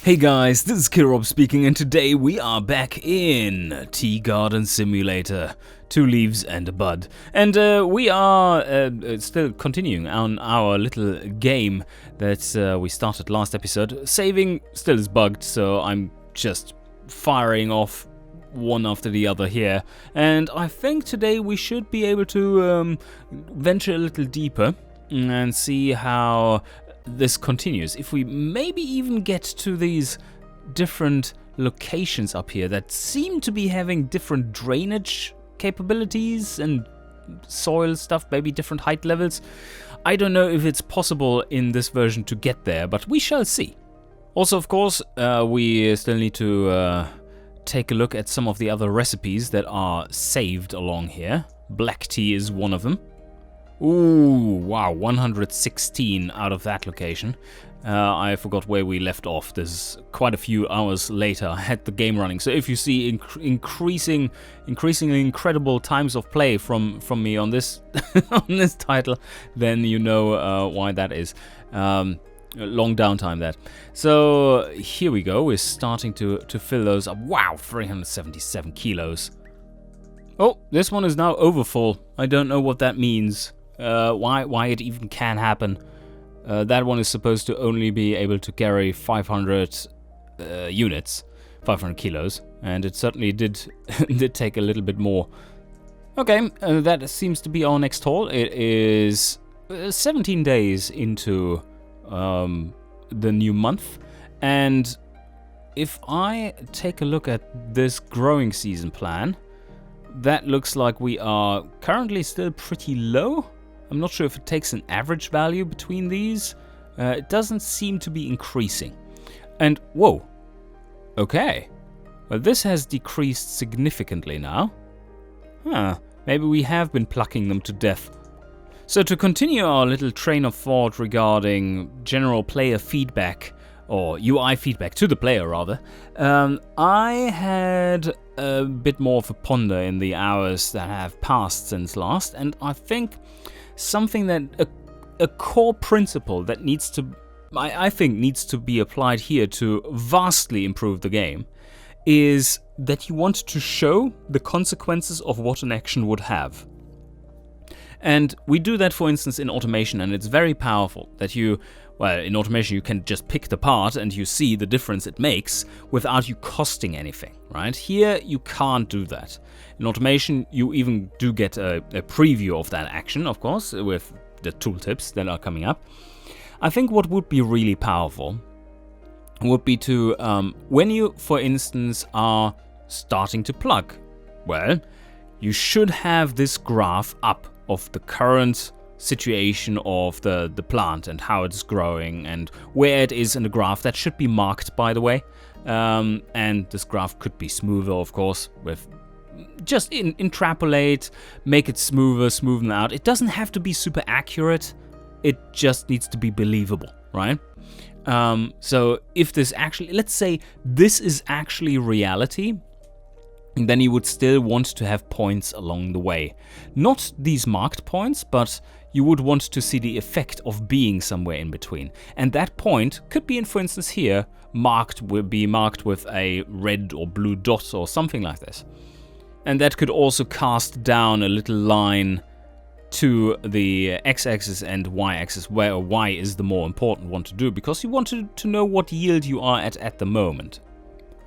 Hey guys, this is Kirob speaking, and today we are back in Tea Garden Simulator. 2 leaves and a bud. And we are still continuing on our little game that we started last episode. Saving still is bugged, so I'm just firing off one after the other here. And I think today we should be able to venture a little deeper and see how this continues. If we maybe even get to these different locations up here that seem to be having different drainage capabilities and soil stuff, maybe different height levels. I don't know if it's possible in this version to get there, but we shall see. Also, of course, we still need to take a look at some of the other recipes that are saved along here. Black tea is one of them. Ooh, wow, 116 out of that location. I forgot where we left off. There's quite a few hours later. I had the game running. So if you see increasingly incredible times of play from me on this on this title, then you know why that is. Long downtime that. So here we go. We're starting to fill those up. Wow, 377 kilos. Oh, this one is now overfull. I don't know what that means. Why it even can happen. That one is supposed to only be able to carry 500 units, 500 kilos, and it certainly did take a little bit more. Okay, that seems to be our next haul. It is 17 days into the new month, and if I take a look at this growing season plan, that looks like we are currently still pretty low. I'm not sure if it takes an average value between these. It doesn't seem to be increasing. And whoa, okay. Well, this has decreased significantly now. Maybe we have been plucking them to death. So to continue our little train of thought regarding general player feedback, or UI feedback to the player rather, I had a bit more of a ponder in the hours that have passed since last, and I think something that a core principle that needs to, I think needs to be applied here to vastly improve the game is that you want to show the consequences of what an action would have. And we do that, for instance, in automation, and it's very powerful that in automation you can just pick the part and you see the difference it makes without you costing anything, right? Here you can't do that. In automation you even do get a preview of that action, of course, with the tooltips that are coming up. I think what would be really powerful would be to, when you, for instance, are starting to plug, well, you should have this graph up of the current situation of the plant and how it's growing and where it is in the graph. That should be marked, by the way, and this graph could be smoother, of course, with just interpolate, make it smoother, smoothen out. It doesn't have to be super accurate, it just needs to be believable, right? So if this actually, let's say this is actually reality, then you would still want to have points along the way. Not these marked points, but you would want to see the effect of being somewhere in between. And that point could be, for instance here, will be marked with a red or blue dot or something like this. And that could also cast down a little line to the x-axis and y-axis, where y is the more important one to do, because you want to know what yield you are at the moment.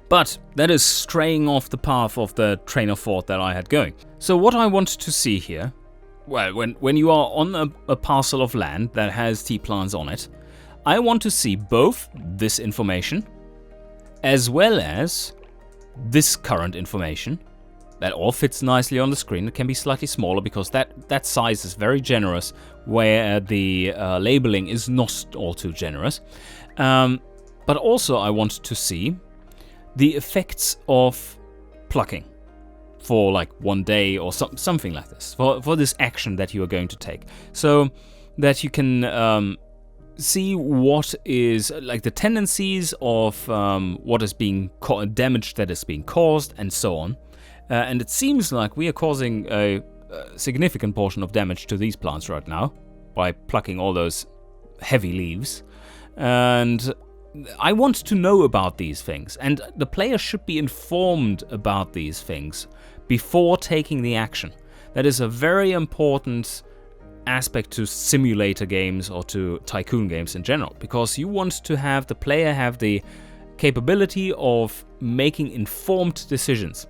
But that is straying off the path of the train of thought that I had going. So what I want to see here, well, when you are on a parcel of land that has tea plants on it, I want to see both this information as well as this current information. That all fits nicely on the screen. It can be slightly smaller because that size is very generous, where the labeling is not all too generous. But also I want to see the effects of plucking for like 1 day or something like this, for this action that you are going to take, so that you can see what is like the tendencies of what is being damage that is being caused and so on. And it seems like we are causing a significant portion of damage to these plants right now by plucking all those heavy leaves. And I want to know about these things, and the player should be informed about these things before taking the action. That is a very important aspect to simulator games or to tycoon games in general, because you want to have the player have the capability of making informed decisions.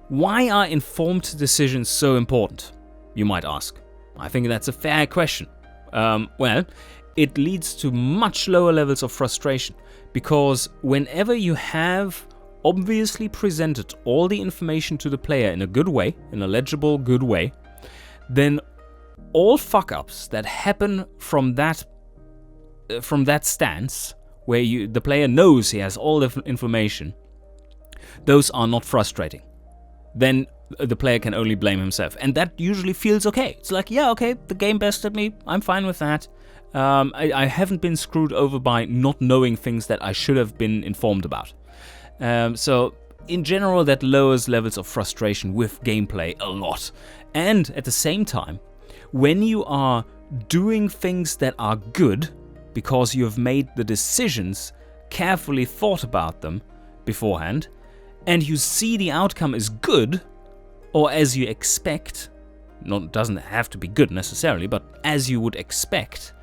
Why are informed decisions so important, you might ask? I think that's a fair question. Well, it leads to much lower levels of frustration, because whenever you have obviously presented all the information to the player in a good way, in a legible, good way, then all fuck-ups that happen from that stance, where the player knows he has all the information, those are not frustrating. Then the player can only blame himself, and that usually feels okay. It's like, yeah, okay, the game bested me, I'm fine with that. I haven't been screwed over by not knowing things that I should have been informed about. So in general, that lowers levels of frustration with gameplay a lot. And at the same time, when you are doing things that are good, because you have made the decisions, carefully thought about them beforehand, and you see the outcome is good, or as you expect, doesn't have to be good necessarily, but as you would expect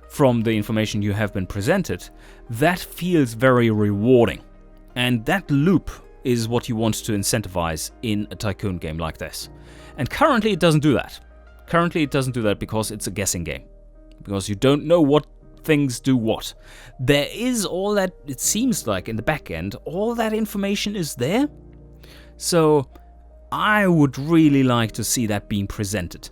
from the information you have been presented, that feels very rewarding. And that loop is what you want to incentivize in a tycoon game like this. And currently it doesn't do that. Currently it doesn't do that because it's a guessing game. Because you don't know what things do what. There is all that, it seems like in the back end, all that information is there. So I would really like to see that being presented.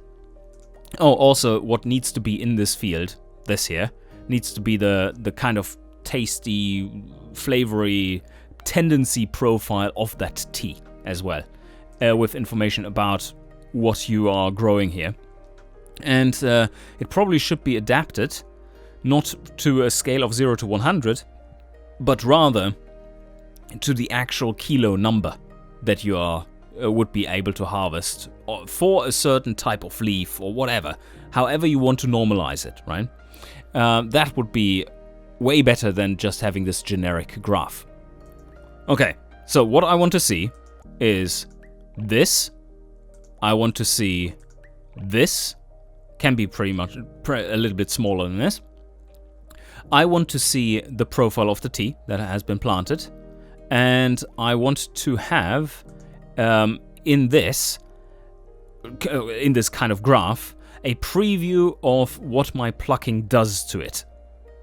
Oh, also what needs to be in this field, this here, needs to be the kind of tasty, flavory tendency profile of that tea as well, with information about what you are growing here. And it probably should be adapted, not to a scale of 0 to 100, but rather to the actual kilo number that you are would be able to harvest for a certain type of leaf or whatever, however you want to normalize it, right? That would be way better than just having this generic graph. Okay, so what I want to see is this. I want to see this. Can be pretty much a little bit smaller than this. I want to see the profile of the tea that has been planted. And I want to have in this kind of graph a preview of what my plucking does to it.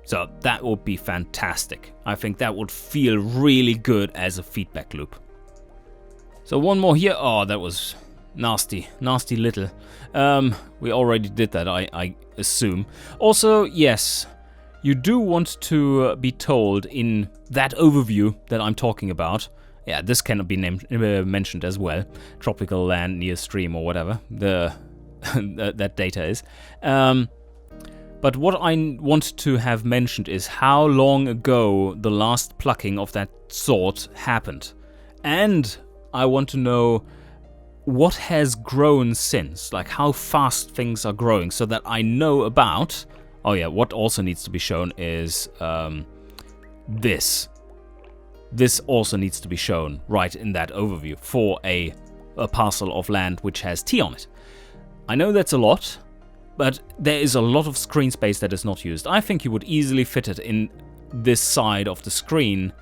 So that would be fantastic. I think that would feel really good as a feedback loop. So one more here. Oh, that was nasty little. We already did that, I assume. Also, yes, you do want to be told in that overview that I'm talking about. Yeah, this cannot be mentioned as well. Tropical land near stream or whatever that data is. But what I want to have mentioned is how long ago the last plucking of that sort happened. And I want to know what has grown since, like how fast things are growing, so that I know about... Oh yeah, what also needs to be shown is this. This also needs to be shown right in that overview for a parcel of land which has tea on it. I know that's a lot, but there is a lot of screen space that is not used. I think you would easily fit it in this side of the screen,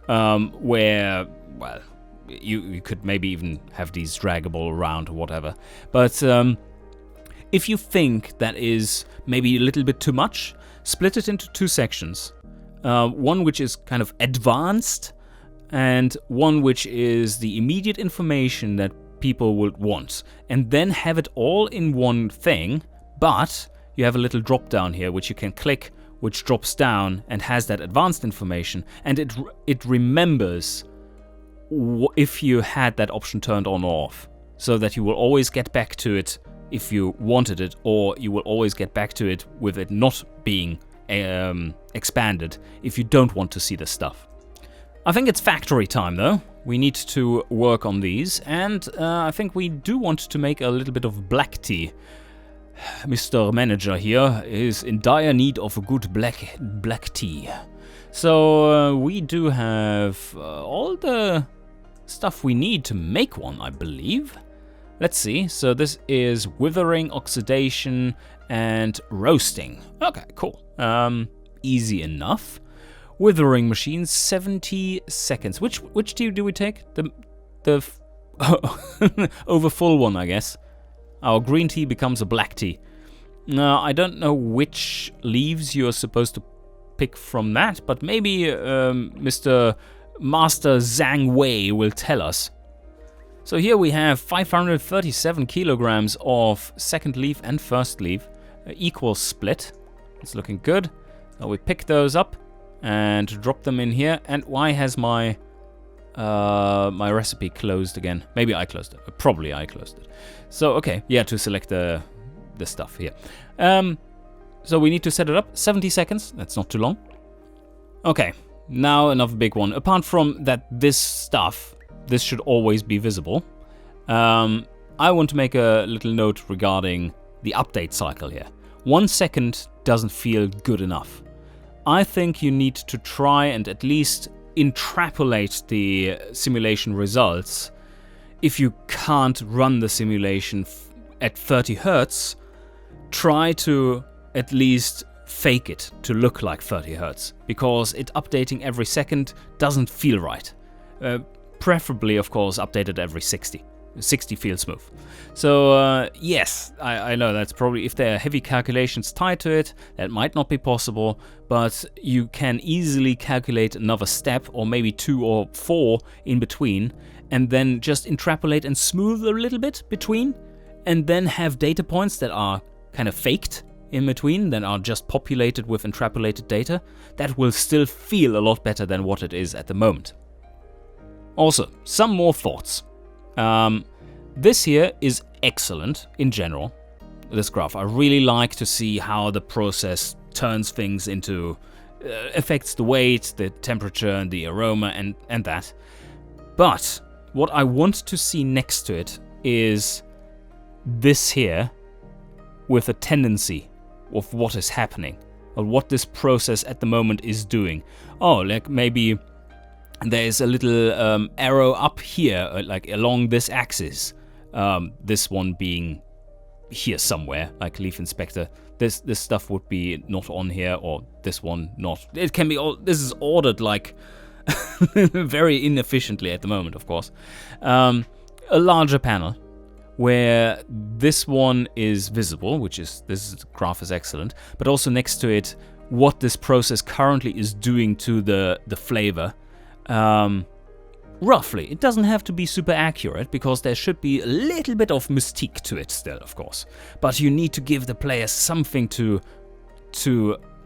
where, well, you could maybe even have these draggable around or whatever. But if you think that is maybe a little bit too much, split it into two sections. One which is kind of advanced, and one which is the immediate information that people would want. And then have it all in one thing, but you have a little drop down here which you can click, which drops down and has that advanced information, and it remembers if you had that option turned on or off, so that you will always get back to it if you wanted it, or you will always get back to it with it not being expanded if you don't want to see this stuff. I think it's factory time though. We need to work on these, and I think we do want to make a little bit of black tea. Mr. Manager here is in dire need of a good black tea. So we do have all the stuff we need to make one, I believe. Let's see. So this is withering, oxidation, and roasting. Okay, cool. Easy enough. Withering machine, 70 seconds. Which tea do we take? The over full one, I guess. Our green tea becomes a black tea. Now, I don't know which leaves you're supposed to pick from that, but maybe Mr. Master Zhang Wei will tell us. So here we have 537 kilograms of second leaf and first leaf. Equal split. It's looking good. So we pick those up and drop them in here. And why has my my recipe closed again? Maybe I closed it. Probably I closed it. So okay, yeah, to select the stuff here. So we need to set it up. 70 seconds. That's not too long. Okay, now another big one. Apart from that, this should always be visible. I want to make a little note regarding the update cycle here. 1 second doesn't feel good enough. I think you need to try and at least interpolate the simulation results. If you can't run the simulation at 30 Hertz, try to at least fake it to look like 30 Hertz, because it updating every second doesn't feel right. Preferably, of course, updated every 60. 60 feels smooth. So yes, I know that's probably, if there are heavy calculations tied to it, that might not be possible, but you can easily calculate another step, or maybe 2 or 4 in between, and then just interpolate and smooth a little bit between, and then have data points that are kind of faked in between, that are just populated with interpolated data. That will still feel a lot better than what it is at the moment. Also, some more thoughts. This here is excellent in general, this graph. I really like to see how the process turns things into, affects the weight, the temperature, and the aroma, and that. But what I want to see next to it is this here with a tendency of what is happening, or what this process at the moment is doing. Oh, like maybe there's a little arrow up here, like along this axis. This one being here somewhere, like Leaf Inspector. This stuff would be not on here, or this one not. It can be all. This is ordered like very inefficiently at the moment, of course. A larger panel where this one is visible, which is, this graph is excellent, but also next to it, what this process currently is doing to the flavor. Roughly. It doesn't have to be super accurate, because there should be a little bit of mystique to it still, of course. But you need to give the player something to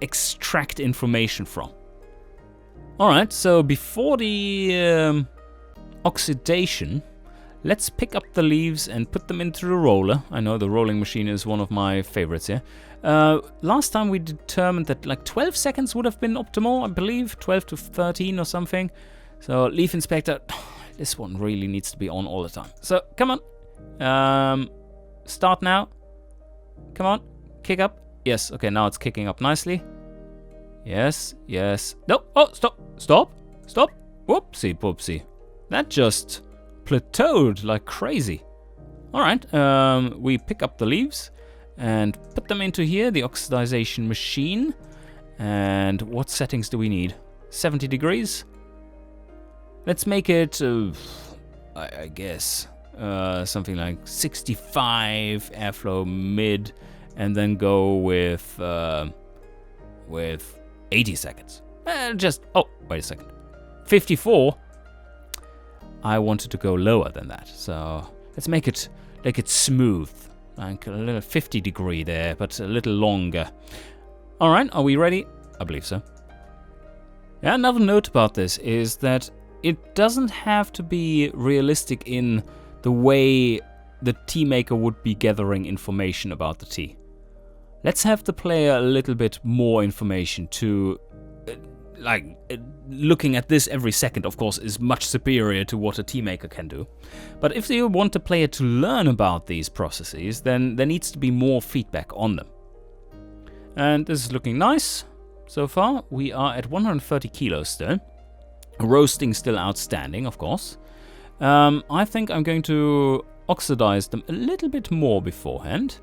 extract information from. Alright, so before the oxidation, let's pick up the leaves and put them into the roller. I know the rolling machine is one of my favorites here. Last time we determined that like 12 seconds would have been optimal, I believe. 12 to 13 or something. So Leaf Inspector, this one really needs to be on all the time. So come on. Start now. Come on. Kick up. Yes, okay, now it's kicking up nicely. Yes, yes. No, oh, stop. Stop. Stop. Whoopsie, whoopsie. That just plateaued like crazy. Alright, we pick up the leaves and put them into here, the oxidization machine. And what settings do we need? 70 degrees? Let's make it, I guess, something like 65 airflow mid, and then go with 80 seconds. Oh, wait a second. 54. I wanted to go lower than that, so let's make it smooth, like a little 50 degree there, but a little longer. All right, are we ready? I believe so. Yeah, another note about this is that it doesn't have to be realistic in the way the tea maker would be gathering information about the tea. Let's have the player a little bit more information to, looking at this every second, of course, is much superior to what a tea maker can do. But if you want the player to learn about these processes, then there needs to be more feedback on them. And this is looking nice. so far. We are at 130 kilos still. Roasting still outstanding, of course. I think I'm going to oxidize them a little bit more beforehand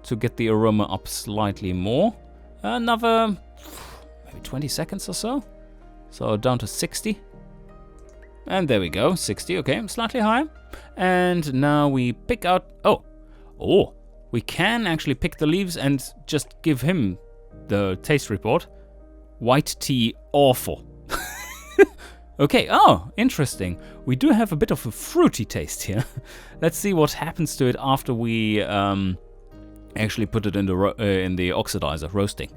to get the aroma up slightly more. Another maybe 20 seconds or so. So down to 60. And there we go, 60, okay, slightly higher. And now we pick out, oh, we can actually pick the leaves and just give him the taste report. White tea, awful. Okay, oh, interesting. We do have a bit of a fruity taste here. Let's see what happens to it after we actually put it in the oxidizer, roasting.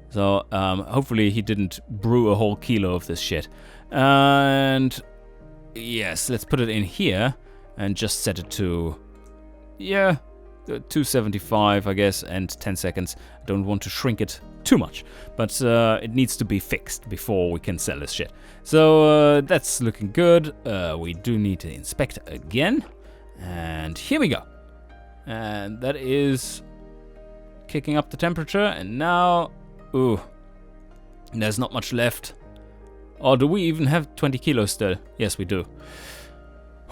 So hopefully he didn't brew a whole kilo of this shit. And yes, let's put it in here and just set it to, 275, I guess, and 10 seconds. I don't want to shrink it too much, but it needs to be fixed before we can sell this shit. So that's looking good. We do need to inspect again, and here we go. And that is kicking up the temperature, and now, ooh, there's not much left. Oh, do we even have 20 kilos still? Yes, we do.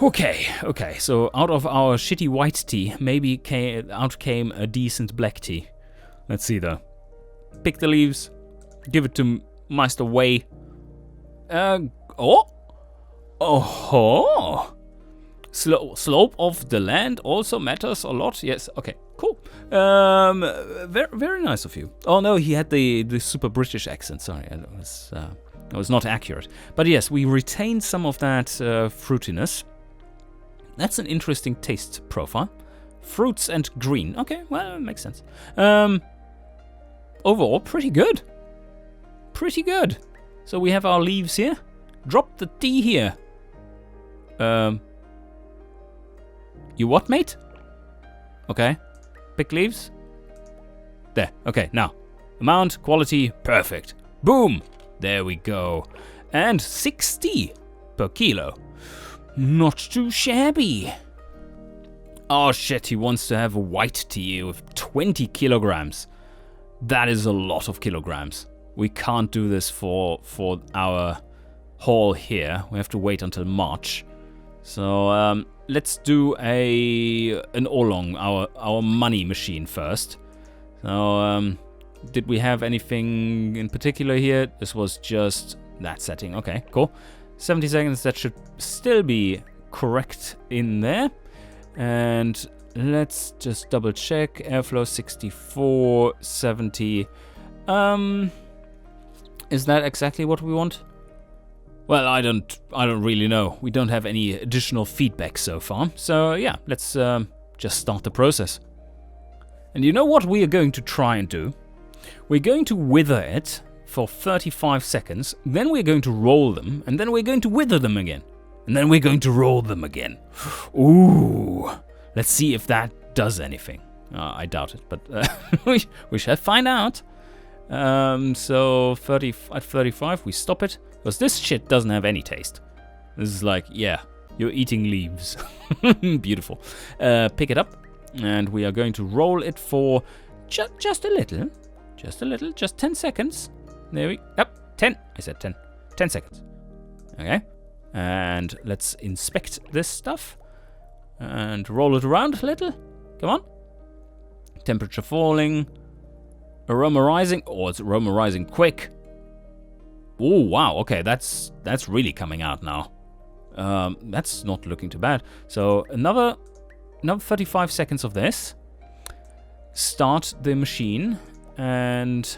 Okay, so out of our shitty white tea, maybe out came a decent black tea. Let's see though. Pick the leaves, give it to Meister Wei. Slope of the land also matters a lot. Yes, okay, cool. Very nice of you. Oh no, he had the super British accent. Sorry, it was not accurate. But yes, we retained some of that fruitiness. That's an interesting taste profile. Fruits and green. Okay, well, it makes sense. Overall, pretty good. Pretty good. So we have our leaves here. Drop the tea here. You what, mate? Okay. Pick leaves. There. Okay, now. Amount, quality, perfect. Boom. There we go. And 60 per kilo. Not too shabby. Oh shit, he wants to have a white tea with 20 kilograms. That is a lot of kilograms. We can't do this for our haul here. We have to wait until March. So let's do an oolong, our money machine first. So did we have anything in particular here? This was just that setting. Okay, cool. 70 seconds, that should still be correct in there. And let's just double check. Airflow 64, 70. Is that exactly what we want? Well, I don't really know. We don't have any additional feedback so far. So yeah, let's just start the process. And you know what we are going to try and do? We're going to wither it for 35 seconds, then we're going to roll them, and then we're going to wither them again. And then we're going to roll them again. Ooh, let's see if that does anything. I doubt it, but we shall find out. So at 35 we stop it, because this shit doesn't have any taste. This is like, yeah, you're eating leaves. Beautiful. Pick it up, and we are going to roll it for just a little, just 10 seconds. There we go. 10. I said 10. 10 seconds. Okay. And let's inspect this stuff. And roll it around a little. Come on. Temperature falling. Aroma rising. Oh, it's aroma rising quick. Oh, wow. Okay, that's really coming out now. That's not looking too bad. So another 35 seconds of this. Start the machine. And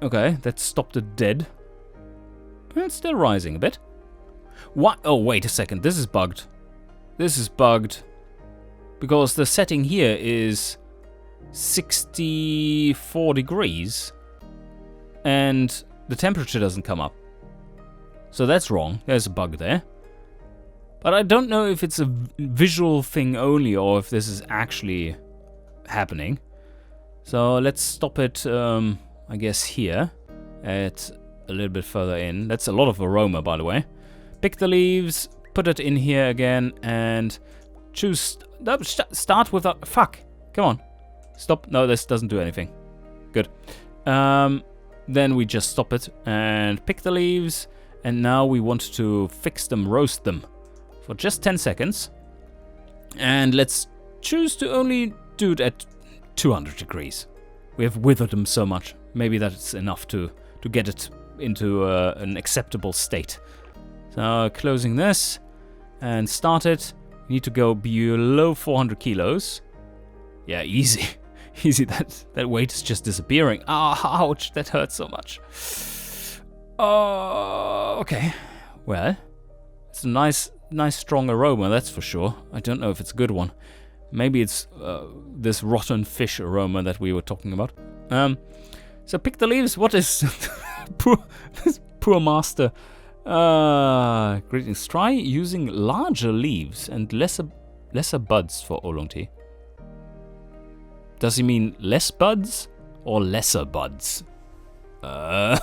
okay, that stopped it dead. It's still rising a bit. What? Oh, wait a second. This is bugged. This is bugged. Because the setting here is 64 degrees. And the temperature doesn't come up. So that's wrong. There's a bug there. But I don't know if it's a visual thing only or if this is actually happening. So let's stop it, I guess, here at a little bit further in. That's a lot of aroma, by the way. Pick the leaves, put it in here again, and choose. Start with a. Fuck. Come on. Stop. No, this doesn't do anything. Good. Then we just stop it and pick the leaves. And now we want to fix them, roast them for just 10 seconds. And let's choose to only do it at 200 degrees. We have withered them so much. Maybe that's enough to get it into an acceptable state. So closing this and start it. We need to go below 400 kilos. Yeah, easy. Easy, that weight is just disappearing. Ah, ouch, that hurts so much. Oh, okay. Well, it's a nice strong aroma, that's for sure. I don't know if it's a good one. Maybe it's this rotten fish aroma that we were talking about. So pick the leaves. What is poor master? Greetings. Try using larger leaves and lesser buds for oolong tea. Does he mean less buds or lesser buds? I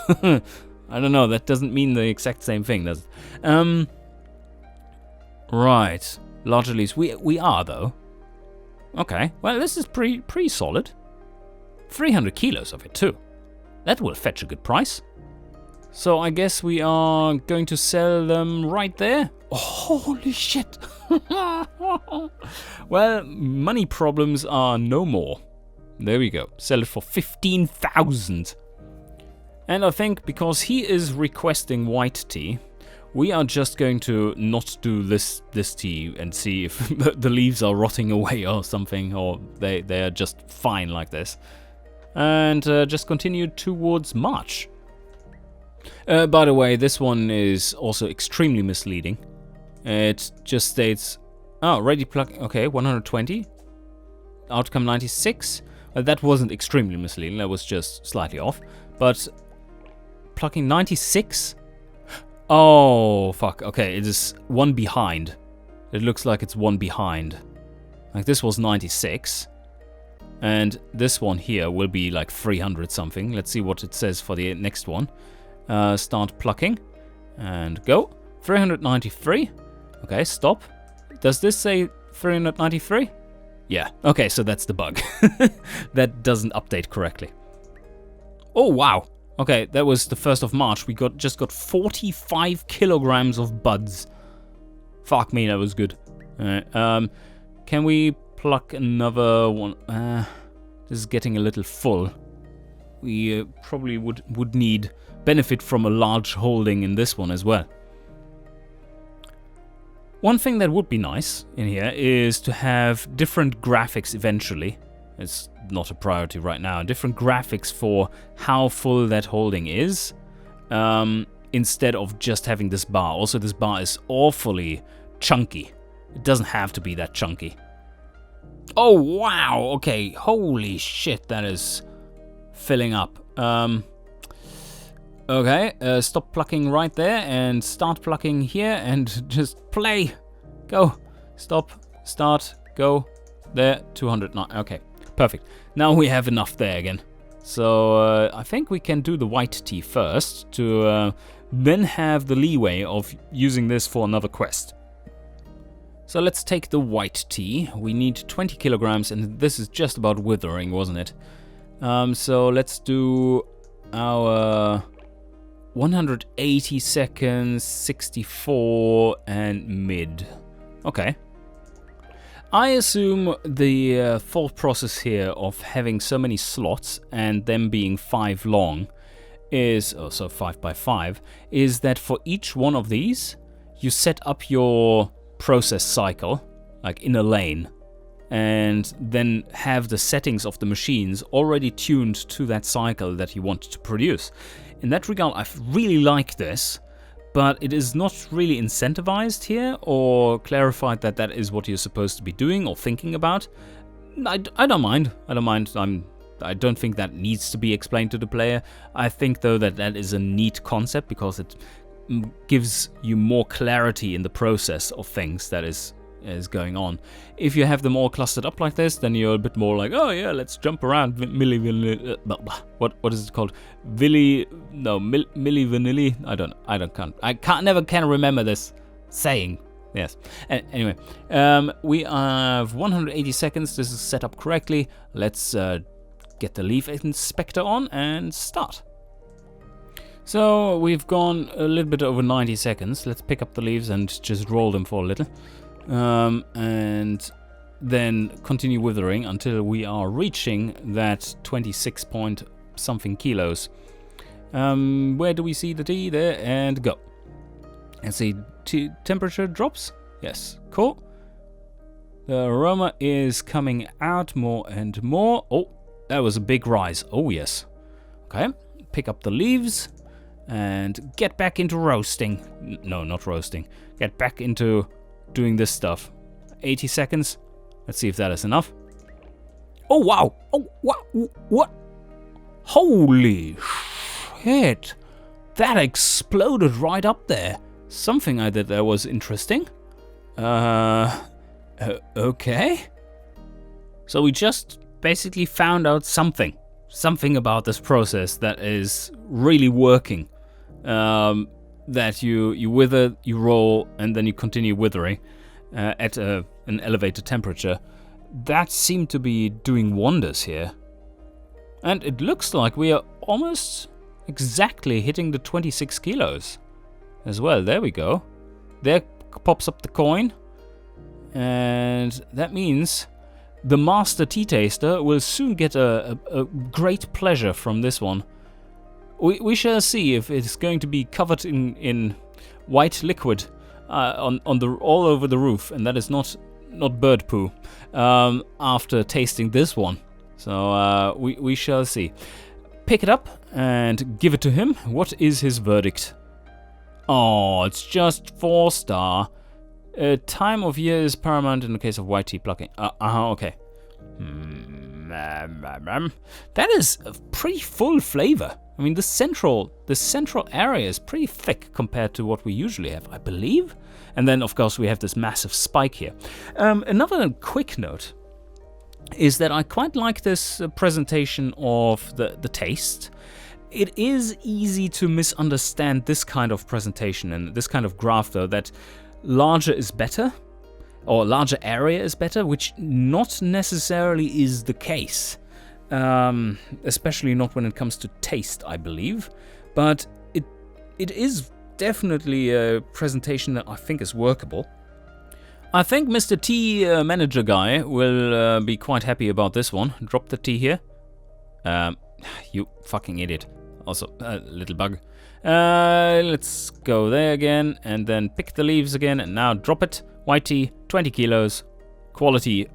don't know. That doesn't mean the exact same thing, does it? Right. Larger leaves. We are though. Okay. Well, this is pretty solid. 300 kilos of it too. That will fetch a good price. So I guess we are going to sell them right there. Oh, holy shit. Well, money problems are no more. There we go. Sell it for 15,000. And I think because he is requesting white tea, we are just going to not do this tea and see if the leaves are rotting away or something, or they are just fine like this. And just continue towards March. By the way, this one is also extremely misleading. It just states, oh, ready pluck, okay, 120. Outcome 96. That wasn't extremely misleading, that was just slightly off. But plucking 96? Oh, fuck, okay, it is one behind. It looks like it's one behind. Like this was 96. And this one here will be like 300 something. Let's see what it says for the next one. Start plucking. And go. 393. Okay, stop. Does this say 393? Yeah, okay, so that's the bug. That doesn't update correctly. Oh, wow. Okay, that was the 1st of March. We just got 45 kilograms of buds. Fuck me, that was good. Can we pluck another one? This is getting a little full. We probably would need benefit from a large holding in this one as well. One thing that would be nice in here is to have different graphics eventually. It's not a priority right now. Different graphics for how full that holding is, instead of just having this bar. Also, this bar is awfully chunky. It doesn't have to be that chunky. Oh, wow. Okay, holy shit, that is filling up. Okay, stop plucking right there and start plucking here and just play. Go. Stop. Start. Go. There. 209. Okay, perfect. Now we have enough there again. So I think we can do the white tea first to then have the leeway of using this for another quest. So let's take the white tea. We need 20 kilograms and this is just about withering, wasn't it? So let's do our 180 seconds, 64 and mid. Okay. I assume the thought process here of having so many slots and them being 5 long is, so 5 by 5, is that for each one of these, you set up your process cycle, like in a lane, and then have the settings of the machines already tuned to that cycle that you want to produce. In that regard, I really like this, but it is not really incentivized here or clarified that that is what you're supposed to be doing or thinking about. I don't mind. I don't mind. I don't think that needs to be explained to the player. I think, though, that that is a neat concept because it gives you more clarity in the process of things that is going on. If you have them all clustered up like this, then you're a bit more like, oh yeah, let's jump around. What is it called? Milli Vanilli? I never can remember this saying. Yes. Anyway, we have 180 seconds. This is set up correctly. Let's get the leaf inspector on and start. So we've gone a little bit over 90 seconds. Let's pick up the leaves and just roll them for a little. And then continue withering until we are reaching that 26 point something kilos. Where do we see the tea? There, and go. And see, temperature drops. Yes, cool. The aroma is coming out more and more. Oh, that was a big rise. Oh, yes. Okay, pick up the leaves and get back into roasting. No, not roasting. Get back into doing this stuff. 80 seconds. Let's see if that is enough. Oh, wow. Oh, what? Holy shit. That exploded right up there. Something I did there was interesting. Okay. So we just basically found out something about this process that is really working. That you wither, you roll, and then you continue withering at an elevated temperature. That seemed to be doing wonders here. And it looks like we are almost exactly hitting the 26 kilos as well. There we go. There pops up the coin. And that means the master tea taster will soon get a great pleasure from this one. We shall see if it's going to be covered in white liquid all over the roof, and that is not bird poo. After tasting this one, so we shall see. Pick it up and give it to him. What is his verdict? Oh, it's just 4-star. Time of year is paramount in the case of white tea plucking. Okay. That is a pretty full flavor. I mean, the central area is pretty thick compared to what we usually have, I believe. And then, of course, we have this massive spike here. Another quick note is that I quite like this presentation of the taste. It is easy to misunderstand this kind of presentation and this kind of graph, though, that larger is better, or larger area is better, which not necessarily is the case. Especially not when it comes to taste, I believe. But it is definitely a presentation that I think is workable. I think Mr. T manager guy will be quite happy about this one. Drop the T here. You fucking idiot. Also, little bug. Let's go there again, and then pick the leaves again, and now drop it. White tea, 20 kilos. Quality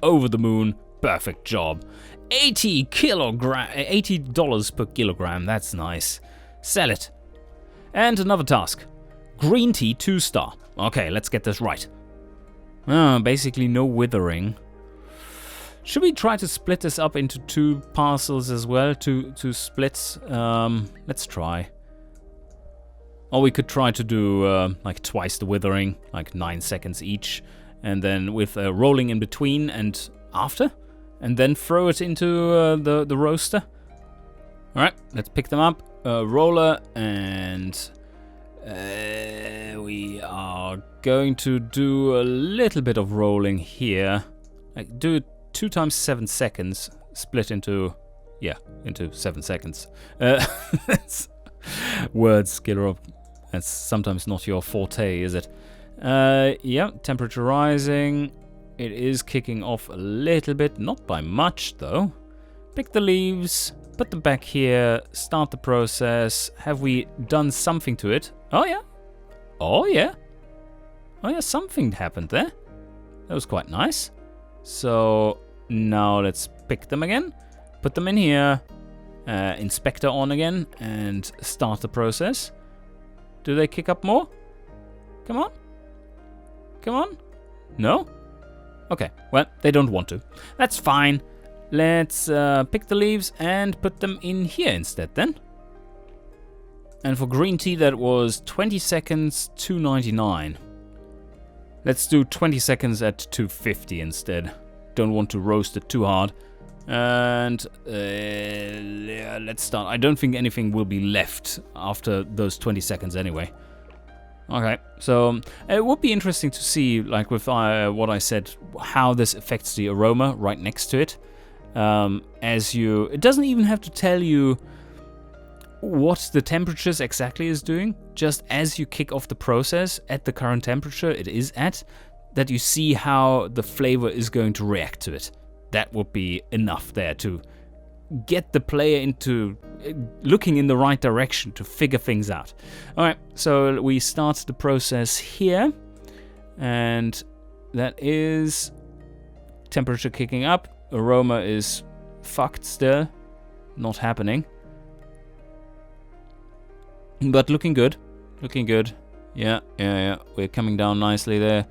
over the moon. Perfect job. $80 per kilogram. That's nice. Sell it. And another task. Green tea, 2-star. Okay, let's get this right. Basically no withering. Should we try to split this up into 2 parcels as well? Two splits? Let's try. Or we could try to do like twice the withering, like 9 seconds each. And then with rolling in between and after. And then throw it into the roaster. Alright, let's pick them up. Roller, and we are going to do a little bit of rolling here. Like, do it 2 times 7 seconds, split into 7 seconds. Words, Skiller. That's sometimes not your forte, is it? Yeah, temperature rising. It is kicking off a little bit, not by much though. Pick the leaves, put them back here, start the process. Have we done something to it? Oh yeah. Oh yeah. Oh yeah, something happened there. That was quite nice. So now let's pick them again, put them in here, inspector on again, and start the process. Do they kick up more? Come on. Come on. No? Okay, well, they don't want to. That's fine. Let's pick the leaves and put them in here instead then. And for green tea, that was 20 seconds, $2.99. Let's do 20 seconds at $2.50 instead. Don't want to roast it too hard. And yeah, let's start. I don't think anything will be left after those 20 seconds anyway. Okay, so it would be interesting to see, like with what I said, how this affects the aroma right next to it. It doesn't even have to tell you what the temperatures exactly is doing. Just as you kick off the process at the current temperature it is at, that you see how the flavor is going to react to it. That would be enough there to get the player into looking in the right direction to figure things out. Alright, so we start the process here, and that is temperature kicking up. Aroma is fucked still, not happening. But looking good, Yeah, we're coming down nicely there.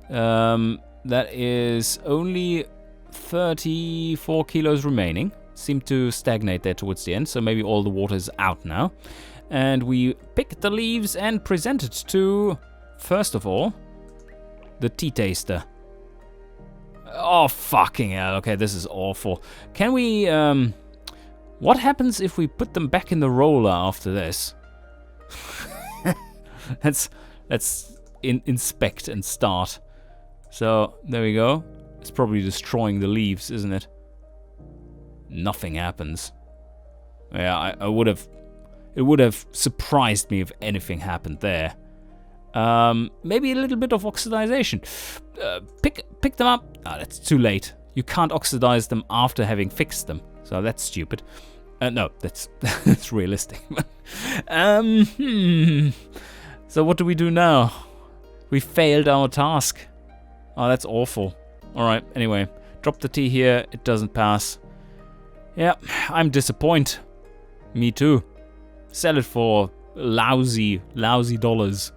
That is only 34 kilos remaining. Seem to stagnate there towards the end, so maybe all the water is out now. And we pick the leaves and present it to, first of all, the tea taster. Oh, fucking hell. Okay, this is awful. Can we, what happens if we put them back in the roller after this? Let's inspect and start. So, there we go. It's probably destroying the leaves, isn't it? Nothing happens. Yeah, it would have surprised me if anything happened there. Maybe a little bit of oxidization. Pick them up. Ah, that's too late. You can't oxidize them after having fixed them. So that's stupid. No, that's that's realistic. So what do we do now? We failed our task. Oh, that's awful. Alright, anyway. Drop the tea here. It doesn't pass. Yeah, I'm disappointed. Me too. Sell it for lousy dollars.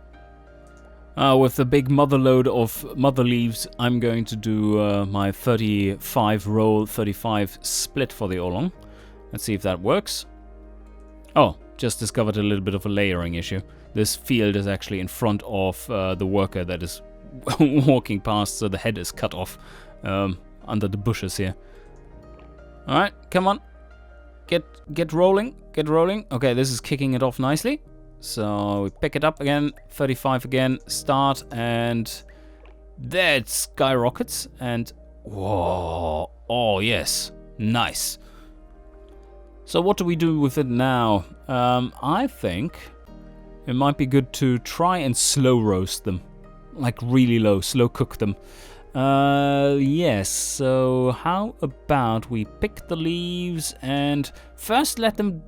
With the big mother load of mother leaves, I'm going to do my 35 roll, 35 split for the oolong. Let's see if that works. Oh, just discovered a little bit of a layering issue. This field is actually in front of the worker that is walking past, so the head is cut off under the bushes here. Alright, come on. Get rolling. Okay, this is kicking it off nicely. So we pick it up again, 35 again, start, and there it skyrockets, and whoa, oh yes, nice. So what do we do with it now? I think it might be good to try and slow roast them, like really low, slow cook them. Yes, so how about we pick the leaves and first let them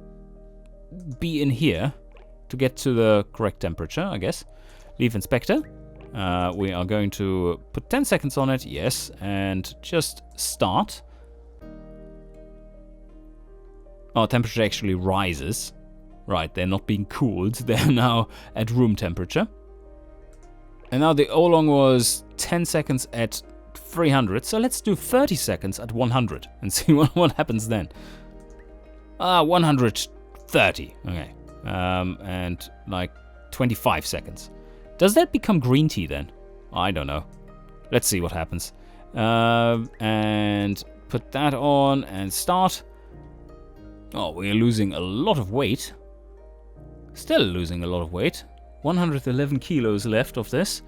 be in here to get to the correct temperature, I guess. Leaf inspector. We are going to put 10 seconds on it, yes, and just start. Oh, temperature actually rises. Right, they're not being cooled, they're now at room temperature. And now the oolong was 10 seconds at 300, so let's do 30 seconds at 100 and see what happens then. 130, okay. And like 25 seconds. Does that become green tea then? I don't know. Let's see what happens. And put that on and start. Oh, we're losing a lot of weight. Still losing a lot of weight. 111 kilos left of this.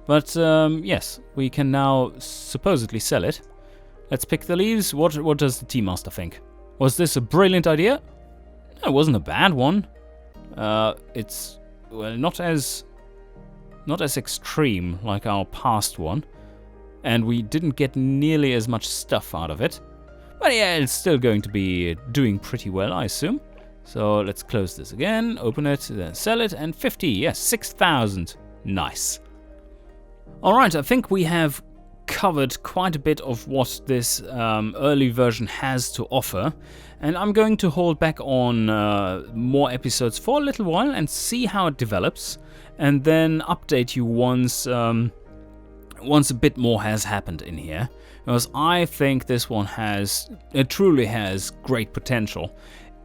But yes, we can now supposedly sell it. Let's pick the leaves. What does the tea master think? Was this a brilliant idea? No, it wasn't a bad one. It's, well, not as extreme like our past one, and we didn't get nearly as much stuff out of it. But yeah, it's still going to be doing pretty well, I assume. So let's close this again, open it, then sell it, and 50, yes, 6,000. Nice. Alright, I think we have covered quite a bit of what this early version has to offer, and I'm going to hold back on more episodes for a little while and see how it develops, and then update you once a bit more has happened in here, because I think this one truly has great potential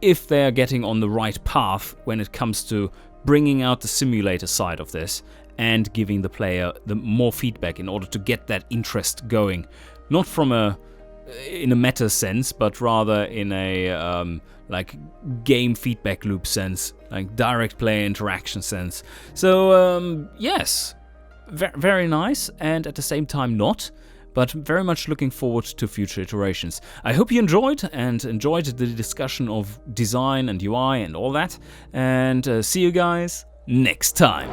if they are getting on the right path when it comes to bringing out the simulator side of this and giving the player the more feedback in order to get that interest going. Not from in a meta sense, but rather in a like game feedback loop sense, like direct player interaction sense. So yes, very nice, and at the same time not. but very much looking forward to future iterations. I hope you enjoyed the discussion of design and UI and all that, and see you guys next time.